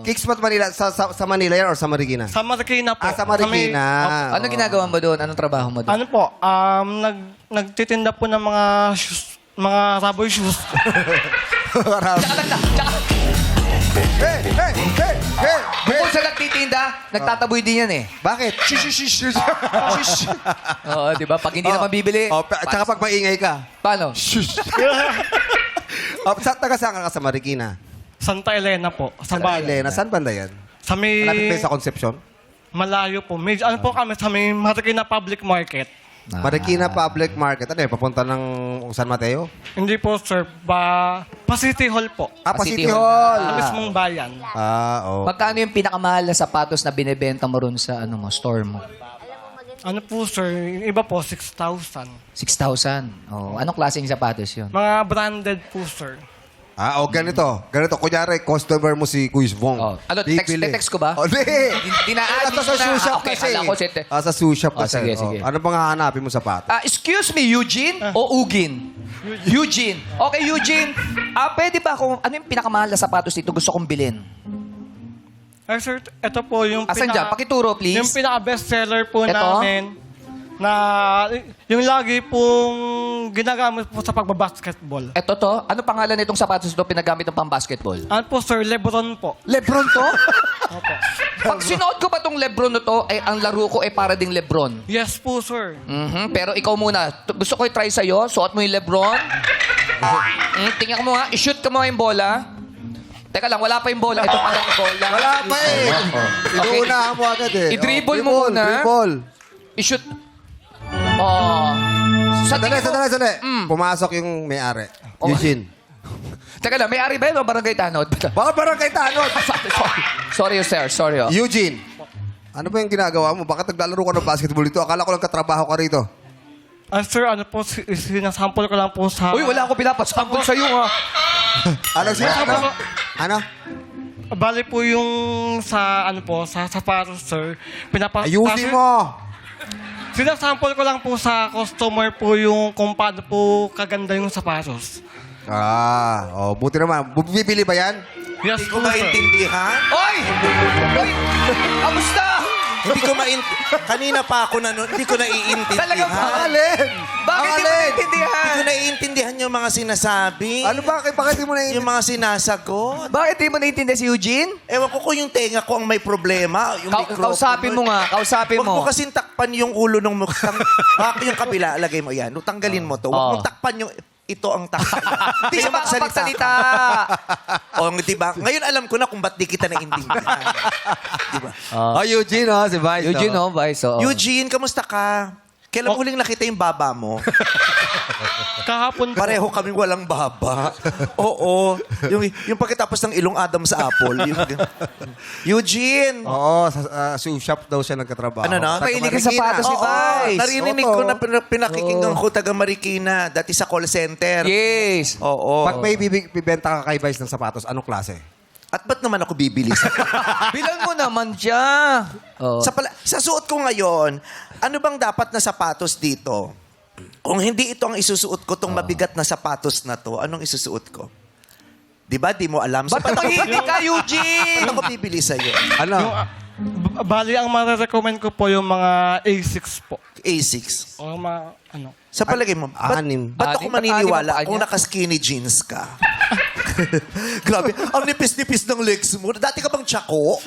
Kickspot Manila. Sa Manila yan or sa Marikina? Sa Marikina po. Sa Marikina. Ano ginagawa mo doon? Anong trabaho mo doon? Ano po, nagtitinda po ng mga shoes, mga rubber shoes. Bukod sa nagtitinda, nagtataboy din yan eh. Bakit? Shush. Oo, di ba? Pag hindi na mabibili. Tsaka pag maingay ka. Paano? Shush. Taga saan ka sa Marikina? Santa Elena po. Sa Santa bayan. Elena. Saan banda yan? Sa may... Malapit ba sa Concepcion? Malayo po. May, ano po kami, sa may Marikina Public Market. Marikina Public Market. Ano papunta ng San Mateo? Hindi po, sir. Pa City Hall po. Pa City City Hall. Sa mismong bayan. Oo. Magkano yung pinakamahal na sapatos na binibenta mo ron sa store mo? Ano po, sir? Yung iba po, 6,000. 6,000. Oh, anong klaseng sapatos yun? Mga branded po, sir. Ganito. Kunyari, customer mo si Kuis Vong. Oh. Ano, text ko ba? Hindi. Dinaan Sa sushi shop Okay, kasi. kala ko Sa sushi shop Oh, kasi. sige, sige. Ano bang hahanapin mo sapatos? Excuse me, Eugene o Ugin? Eugene. Okay, Eugene. Pwede ba kung ano yung pinakamahal na sapatos dito gusto kong bilhin? Ay, sir, ito po yung... Asan dyan? Pakituro, please. Yung pinaka-bestseller po Ito? namin na yung lagi pong ginagamit po sa pagbabasketball. Eto to. Ano pangalan nitong sapatos ito pinagamit ng pang-basketball? Ano po, sir? Lebron po. Lebron to? Opo. Pag sinuot ko pa tong Lebron na to, ang laro ko ay para ding Lebron. Yes po, sir. Pero ikaw muna. Gusto ko i-try sa'yo. Suot mo yung Lebron. Tingnan ko mo nga. I-shoot ka mo yung bola. Teka lang, wala pa yung bola. Ito pa lang yung bola. Wala pa eh. Okay. Inuunahan mo agad eh. I-dribble mo muna. Dribble. I-shoot. Oh. Sa Sandali. tingin mo- Pumasok yung may-ari. Oh. Eugene. Teka lang, may-ari ba yun o barangay tanod? Baka barangay tanod. Sorry, sir. Sorry. Oh. Eugene. Ano ba yung ginagawa mo? Bakit naglalaro ka ng basketball dito? Akala ko lang katrabaho ka rito. Sir, ano po, sinasample ko lang po sa... Uy, wala ako pinapasample sa'yo, ha? Ano? Bali po yung sa, ano po, sa sapatos, sir. Ayusin mo! Sinasample ko lang po sa customer po yung kung paano po kaganda yung sapatos. Buti naman. Bibili ba yan? Yes Hindi po, ko sir. maintindihan. Oy! Oy! Kamusta? Hindi ko kanina pa ako hindi ko naiintindihan. Talagang Alin? Bakit di mo naiintindihan? Hindi ko naiintindihan yung mga sinasabi. Ano ba? Bakit di mo na Yung mga sinasagot. Bakit di mo naiintindihan si Eugene? Ewan ko kung yung tenga ko ang may problema. Yung microphone Kausapin mo nga. Kausapin Huwag mo. mo kasing takpan yung ulo ng mukha. Yung kabila, lagay mo yan. Tanggalin mo to. Huwag mong takpan yung... Ito ang takpan. Di siya makapagsalita. Diba? Ngayon alam ko na kung ba't di kita naiintindihan. Diba? Eugene, si Vice. Eugene, oh, Vice. Oh. Eugene, kamusta ka? Kailan mo huling nakita yung baba mo? Kahapon po. Pareho kaming walang baba. Oo. Yung pagkatapos ng ilong Adam sa Apple. Eugene! Oo, sa shoe shop daw siya nagkatrabaho. Ano na? Mahilig ka sa sapatos si Oo, Vice. narinig ko na pinakikinggan ko taga Marikina, dati sa call center. Yes. Oo. Pag may bibenta ka kay Vice ng sapatos, anong klase? At ba't naman ako bibili? Bilang mo naman siya. Oh. Sa suot ko ngayon, ano bang dapat na sapatos dito? Kung hindi ito ang isusuot ko, tong mabigat na sapatos na to, anong isusuot ko? Di ba? Di mo alam. Ba't tahimik ka, Eugene? Ba't ako bibili sa'yo? Ano? Bali, ang marirecommend ko po yung mga A6 po. A6. O mga, ano. Sa palagay mo, Anim. ba't ako Anim? maniniwala Anim ang kung paa niya? naka-skinny jeans ka? Grabe, ang nipis-nipis ng legs mo. Dati ka bang tsako?